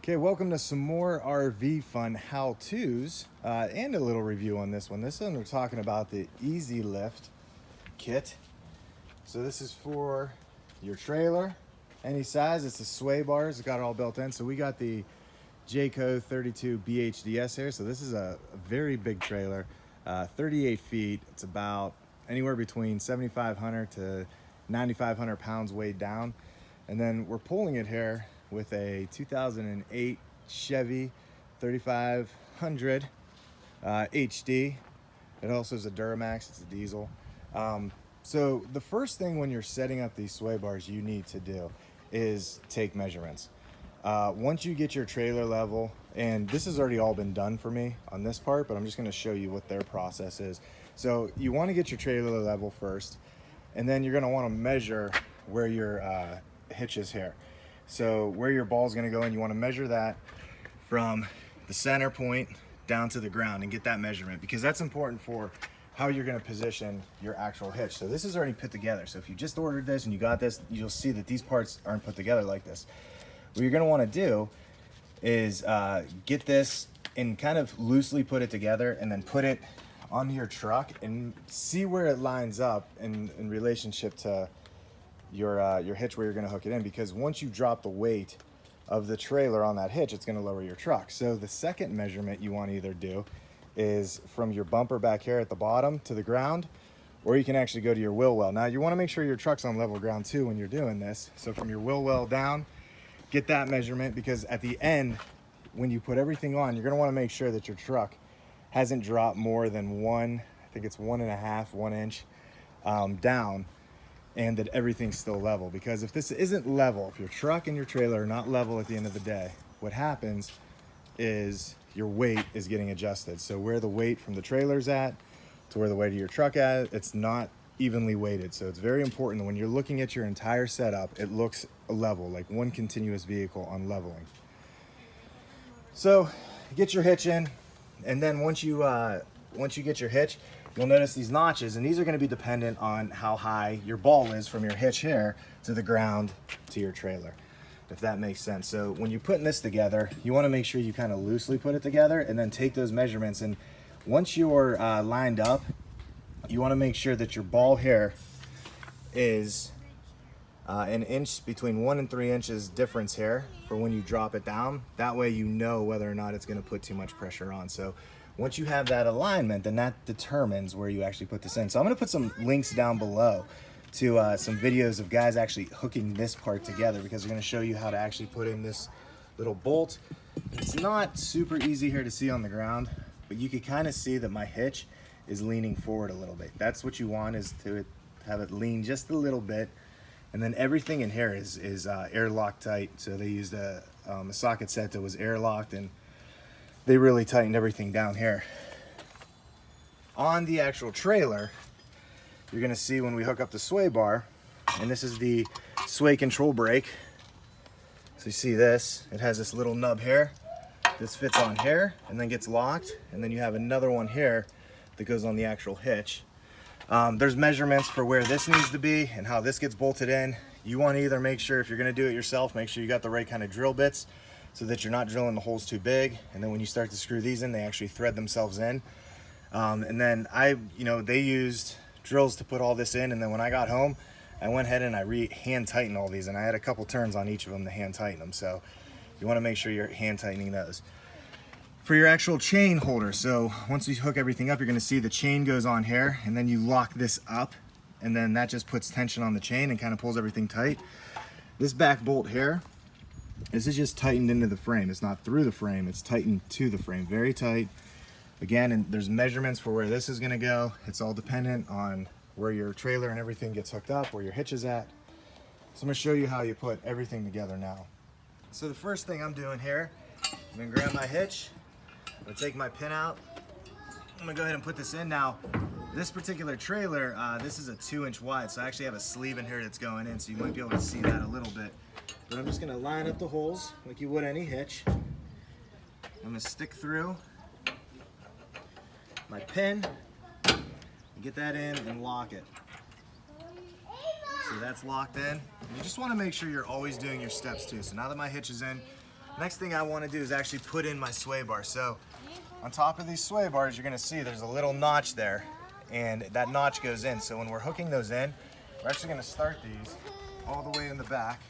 Okay, welcome to some more RV fun how-tos and a little review on this one. This one we're talking about the EAZ Lift kit. So this is for your trailer, any size. It's a sway bars, it's got it all built in. So we got the Jayco 32 BHDS here. So this is a very big trailer, 38 feet. It's about anywhere between 7,500 to 9,500 pounds weighed down. And then we're pulling it here with a 2008 Chevy 3500 HD. It also is a Duramax, it's a diesel. So the first thing when you're setting up these sway bars you need to do is take measurements. Once you get your trailer level, and this has already all been done for me on this part, but I'm just gonna show you what their process is. So you wanna get your trailer level first, and then you're gonna wanna measure where your hitch is here. So where your ball is going to go in, you want to measure that from the center point down to the ground and get that measurement, because that's important for how you're going to position your actual hitch. So this is already put together. So if you just ordered this and you got this, you'll see that these parts aren't put together like this. What you're going to want to do is get this and kind of loosely put it together and then put it onto your truck and see where it lines up in relationship to your hitch, where you're going to hook it in, because once you drop the weight of the trailer on that hitch, it's going to lower your truck. So the second measurement you want to either do is from your bumper back here at the bottom to the ground, or you can actually go to your wheel well. Now you want to make sure your truck's on level ground too when you're doing this. So from your wheel well down, get that measurement, because at the end when you put everything on, you're going to want to make sure that your truck hasn't dropped more than I think it's 1.5 inch down, and that everything's still level. Because if this isn't level, if your truck and your trailer are not level at the end of the day, what happens is your weight is getting adjusted. So where the weight from the trailer's at to where the weight of your truck at, it's not evenly weighted. So it's very important that when you're looking at your entire setup, it looks level, like one continuous vehicle on leveling. So get your hitch in, and then once you get your hitch, you'll notice these notches, and these are going to be dependent on how high your ball is from your hitch here to the ground to your trailer, if that makes sense. So when you're putting this together, you want to make sure you kind of loosely put it together and then take those measurements. And once you're lined up, you want to make sure that your ball here is an inch, between 1 and 3 inches difference here for when you drop it down. That way you know whether or not it's going to put too much pressure on. So once you have that alignment, then that determines where you actually put this in. So I'm going to put some links down below to some videos of guys actually hooking this part together, because they're going to show you how to actually put in this little bolt. It's not super easy here to see on the ground, but you can kind of see that my hitch is leaning forward a little bit. That's what you want, is to have it lean just a little bit. And then everything in here is airlock tight. So they used a socket set that was airlocked, and they really tightened everything down here. On the actual trailer, you're gonna see when we hook up the sway bar, and this is the sway control brake. So you see this, it has this little nub here. This fits on here and then gets locked. And then you have another one here that goes on the actual hitch. There's measurements for where this needs to be and how this gets bolted in. You wanna either make sure, if you're gonna do it yourself, make sure you got the right kind of drill bits, so that you're not drilling the holes too big. And then when you start to screw these in, they actually thread themselves in. And then they used drills to put all this in. And then when I got home, I went ahead and I hand tightened all these, and I had a couple turns on each of them to hand tighten them. So you want to make sure you're hand tightening those. For your actual chain holder, so once we hook everything up, you're going to see the chain goes on here, and then you lock this up, and then that just puts tension on the chain and kind of pulls everything tight. This back bolt here, this is just tightened into the frame. It's not through the frame, it's tightened to the frame, very tight. Again, and there's measurements for where this is gonna go. It's all dependent on where your trailer and everything gets hooked up, where your hitch is at. So I'm gonna show you how you put everything together now. So the first thing I'm doing here, I'm gonna grab my hitch, I'm gonna take my pin out, I'm gonna go ahead and put this in. Now, this particular trailer, this is a 2-inch wide, so I actually have a sleeve in here that's going in, so you might be able to see that a little bit. But I'm just gonna line up the holes like you would any hitch. I'm gonna stick through my pin, and get that in and lock it. So that's locked in. You just wanna make sure you're always doing your steps too. So now that my hitch is in, Next thing I want to do is actually put in my sway bar. So on top of these sway bars, you're going to see there's a little notch there, and that notch goes in. So when we're hooking those in, we're actually going to start these all the way in the back.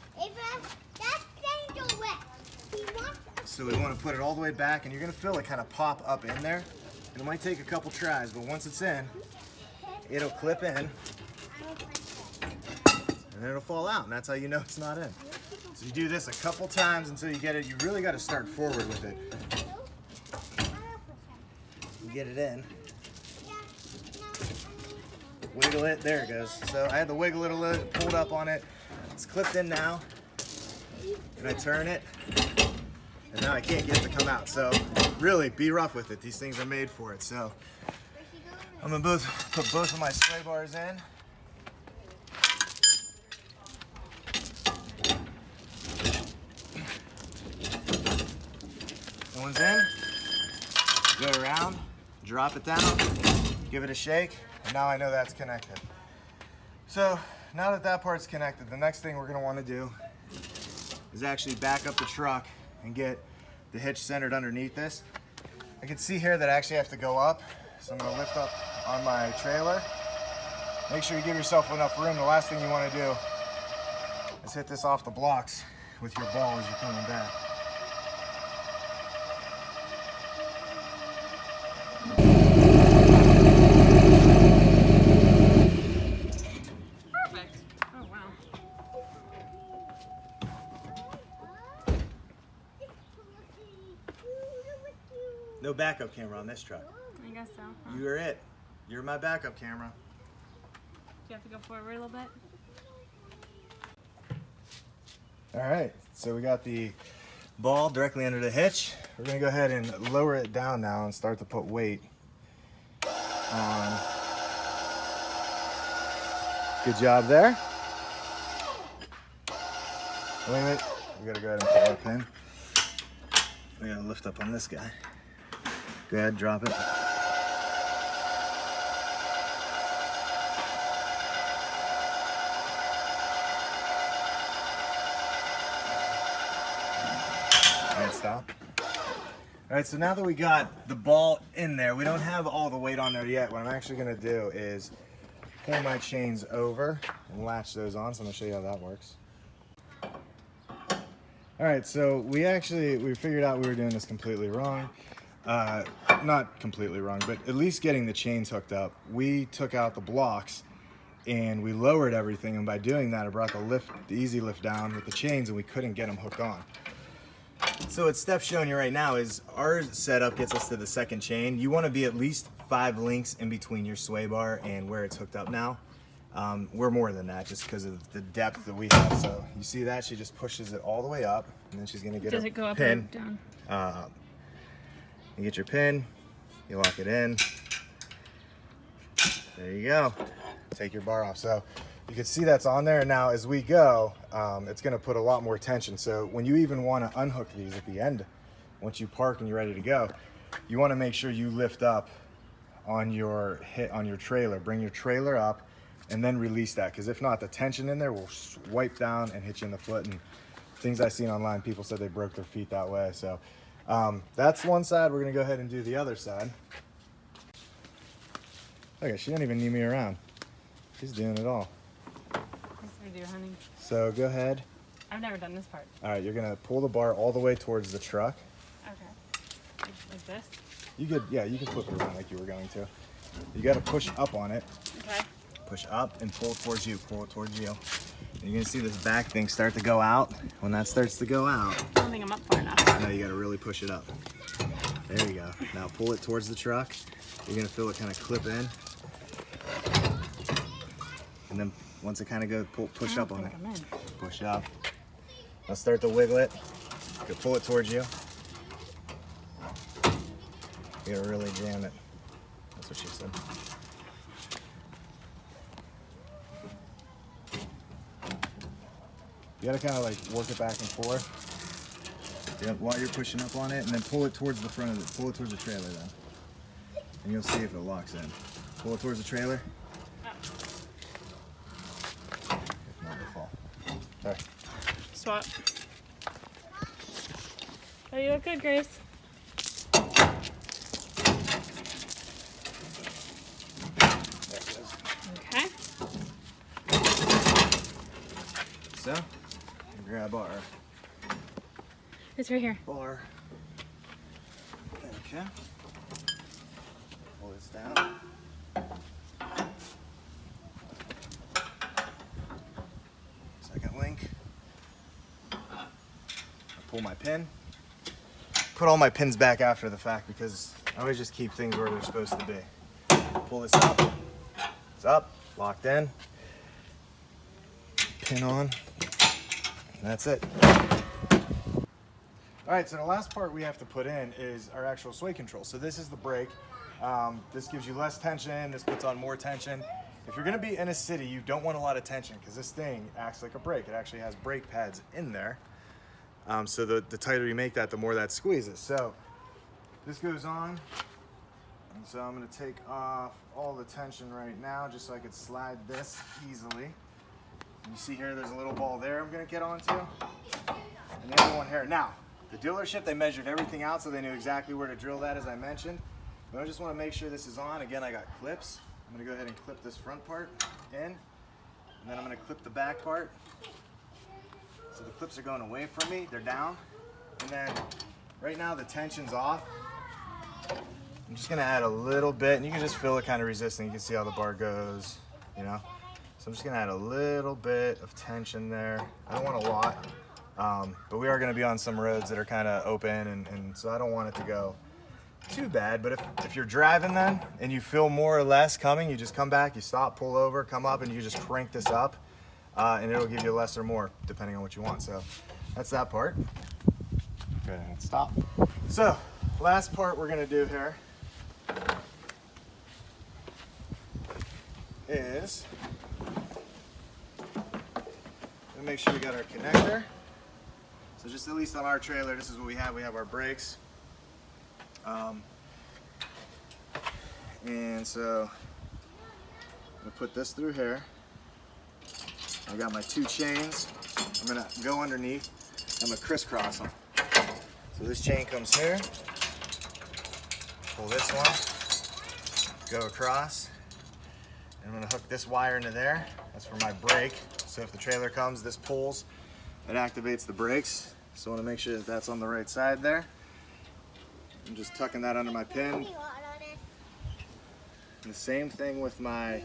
So we want to put it all the way back, and you're going to feel it kind of pop up in there. And it might take a couple tries, but once it's in, it'll clip in, and then it'll fall out, and that's how you know it's not in. So you do this a couple times until you get it. You really got to start forward with it. You get it in. Wiggle it, there it goes. So I had to wiggle it a little, pulled up on it. It's clipped in now. And I turn it, and now I can't get it to come out. So really, be rough with it. These things are made for it. So I'm gonna put both of my sway bars in. That one's in. Go around, drop it down, give it a shake, and now I know that's connected. So now that that part's connected, the next thing we're gonna wanna do is actually back up the truck and get the hitch centered underneath this. I can see here that I actually have to go up, so I'm gonna lift up on my trailer. Make sure you give yourself enough room. The last thing you wanna do is hit this off the blocks with your ball as you're coming back. No backup camera on this truck. I guess so. Huh? You're it. You're my backup camera. Do you have to go forward a little bit? All right, so we got the ball directly under the hitch. We're gonna go ahead and lower it down now and start to put weight on. Good job there. Wait a minute, we gotta go ahead and pull our pin. We gotta lift up on this guy. Go ahead, drop it. And stop. All right, so now that we got the ball in there, we don't have all the weight on there yet. What I'm actually gonna do is pull my chains over and latch those on. So I'm gonna show you how that works. All right, so we figured out we were doing this completely wrong. Not completely wrong, but at least getting the chains hooked up. We took out the blocks and we lowered everything, and by doing that, I brought the EAZ Lift down with the chains, and we couldn't get them hooked on. So what Steph's showing you right now is our setup gets us to the second chain. You want to be at least 5 links in between your sway bar and where it's hooked up now. We're more than that just because of the depth that we have. So you see that? She just pushes it all the way up, and then she's going to get Does it go up pin. or down? You get your pin, you lock it in. There you go. Take your bar off. So you can see that's on there. Now as we go, it's going to put a lot more tension. So when you even want to unhook these at the end, once you park and you're ready to go, you want to make sure you lift up on your trailer. Bring your trailer up and then release that, because if not, the tension in there will swipe down and hit you in the foot. And things I've seen online, people said they broke their feet that way. So that's one side. We're gonna go ahead and do the other side. Okay, she didn't even need me around. She's doing it all. Yes, we do, honey. So go ahead. I've never done this part. All right, you're gonna pull the bar all the way towards the truck. Okay. Like this? You can flip it around like you were going to. You gotta push up on it. Okay. Push up and pull it towards you. Pull it towards you. And you're gonna see this back thing start to go out. When that starts to go out, I don't think I'm up far enough. now you gotta really push it up. There you go. Now pull it towards the truck. You're gonna feel it kind of clip in. And then once it kind of goes, push up on it. I'm in. Push up. Now start to wiggle it. You pull it towards you. You gotta really jam it. That's what she said. You gotta kind of like work it back and forth. Yeah, while you're pushing up on it, and then pull it towards the front of it. Pull it towards the trailer then. And you'll see if it locks in. Pull it towards the trailer. If not, it'll fall. Sorry. Swap. Oh, you look good, Grace. There it goes. Okay. So, grab our It's right here. bar. Okay. Pull this down. Second link. I pull my pin. Put all my pins back after the fact because I always just keep things where they're supposed to be. Pull this up. It's up, locked in. Pin on. And that's it. All right, so the last part we have to put in is our actual sway control. So this is the brake. This gives you less tension. This puts on more tension. If you're gonna be in a city, you don't want a lot of tension because this thing acts like a brake. It actually has brake pads in there. So the tighter you make that, the more that squeezes. So this goes on. And so I'm gonna take off all the tension right now just so I could slide this easily. You see here, there's a little ball there I'm gonna get onto. And the other one here. Now, the dealership, they measured everything out so they knew exactly where to drill that, as I mentioned. But I just want to make sure this is on. Again, I got clips. I'm going to go ahead and clip this front part in. And then I'm going to clip the back part. So the clips are going away from me. They're down. And then right now the tension's off. I'm just going to add a little bit. And you can just feel it kind of resisting. You can see how the bar goes, you know. So I'm just going to add a little bit of tension there. I don't want a lot. But we are going to be on some roads that are kind of open, and so I don't want it to go too bad. But if you're driving then and you feel more or less coming, you just come back, you stop, pull over, come up, and you just crank this up, and it'll give you less or more depending on what you want. So that's that part. Go ahead and stop. So last part we're going to do here is make sure we got our connector. So just at least on our trailer, this is what we have. We have our brakes. And so I'm gonna put this through here. I got my two chains. I'm gonna go underneath. I'm gonna crisscross them. So this chain comes here. Pull this one. Go across. And I'm gonna hook this wire into there. That's for my brake. So if the trailer comes, this pulls. It activates the brakes, so I want to make sure that that's on the right side there. I'm just tucking that under my pin. And the same thing with my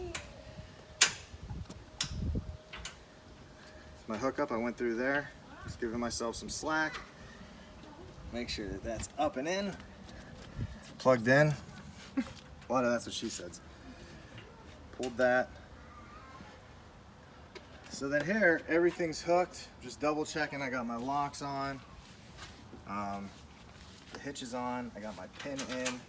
hookup. I went through there, just giving myself some slack. Make sure that that's up and in, plugged in. Well, no, that's what she said. Pulled that. So then here, everything's hooked. Just double checking I got my locks on. The hitch is on. I got my pin in.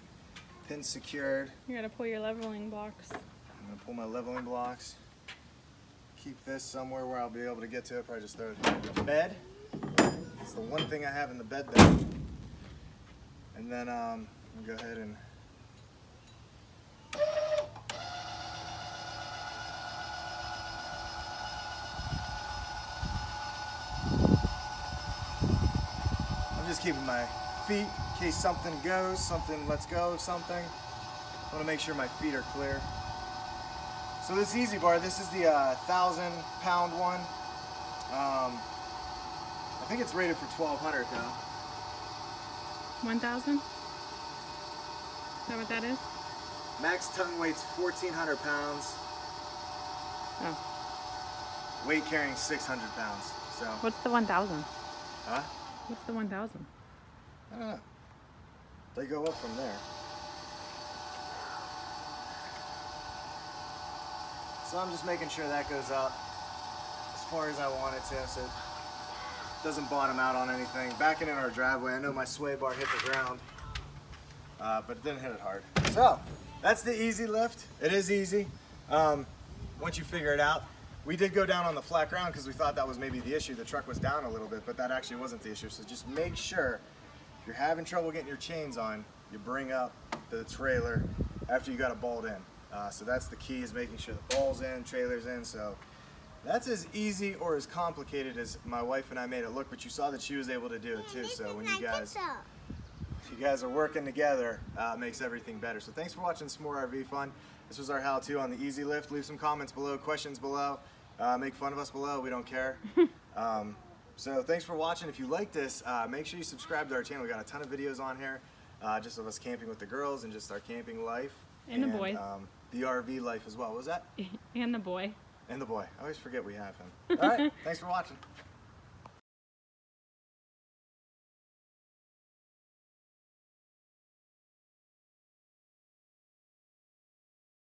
Pin secured. You gotta pull your leveling blocks. I'm gonna pull my leveling blocks. Keep this somewhere where I'll be able to get to it. Probably just throw it in the bed. It's the one thing I have in the bed there. And then I'm gonna go ahead and keeping my feet in case something goes, something lets go of something. I want to make sure my feet are clear. So this EAZ bar, this is the 1,000-pound one. I think it's rated for 1,200 though. 1,000? Is that what that is? Max tongue weight's 1,400 pounds. Oh. Weight carrying 600 pounds. So. What's the 1,000? Huh? What's the 1,000? I don't know. They go up from there. So I'm just making sure that goes up as far as I want it to, so it doesn't bottom out on anything. Backing in our driveway, I know my sway bar hit the ground, but it didn't hit it hard. So that's the EAZ Lift. It is easy once you figure it out. We did go down on the flat ground because we thought that was maybe the issue. The truck was down a little bit, but that actually wasn't the issue. So just make sure if you're having trouble getting your chains on, you bring up the trailer after you got it balled in. So that's the key, is making sure the ball's in, trailer's in. So That's as easy or as complicated as my wife and I made it look, but you saw that she was able to do it too. So when you guys are working together, it makes everything better. So thanks for watching some more RV fun. This was our how-to on the EAZ Lift. Leave some comments below, questions below, make fun of us below. We don't care. So thanks for watching. If you like this, make sure you subscribe to our channel. We got a ton of videos on here, just of us camping with the girls and just our camping life. And the boys. The RV life as well. What was that? And the boy. And the boy. I always forget we have him. All right. Thanks for watching.